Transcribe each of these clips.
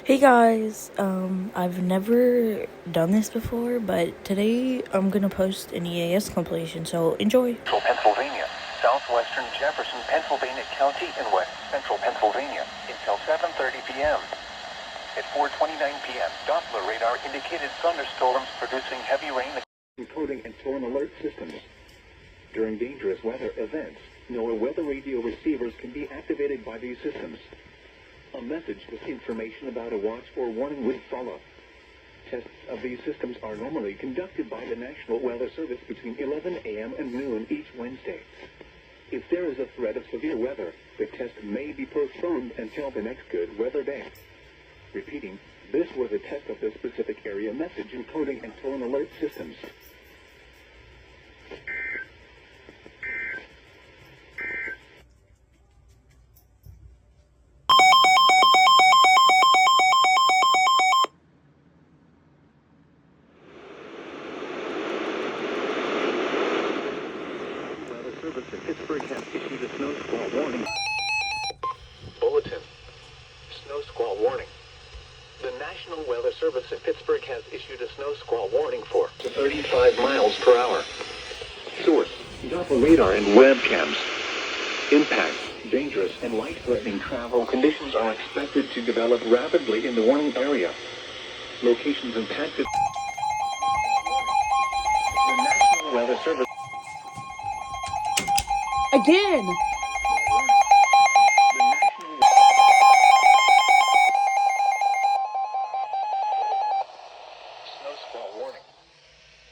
Hey guys, I've never done this before, but today I'm gonna post an Eas compilation, so enjoy. Central Pennsylvania, southwestern Jefferson, Pennsylvania County, and west central Pennsylvania until 7:30 p.m. At 4:29 p.m., Doppler radar indicated thunderstorms producing heavy rain, encoding and storm alert systems. During dangerous weather events, NOAA weather radio receivers can be activated by these systems. A message with information about a watch or warning will follow. Tests of these systems are normally conducted by the National Weather Service between 11 a.m. and noon each Wednesday. If there is a threat of severe weather, the test may be postponed until the next good weather day. Repeating, this was a test of the specific area message encoding and tone alert systems. Service in Pittsburgh has issued a snow squall warning. Bulletin. Snow squall warning. The National Weather Service in Pittsburgh has issued a snow squall warning for 35 miles per hour. Source: Doppler radar and webcams. Impact: dangerous and life-threatening travel conditions are expected to develop rapidly in the warning area. Locations impacted. The National Weather Service. Again! Snow squall warning.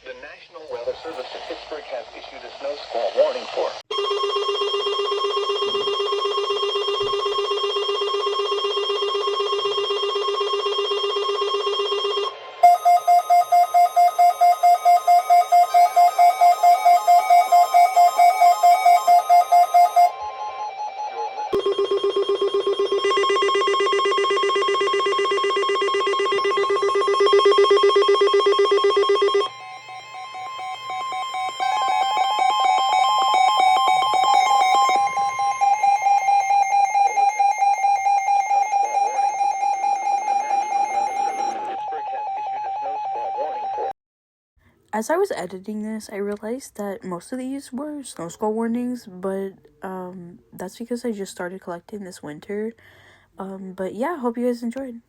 The National Weather Service in Pittsburgh has issued a snow squall warning for As I was editing this, I realized that most of these were snow squall warnings, but that's because I just started collecting this winter. But yeah, hope you guys enjoyed.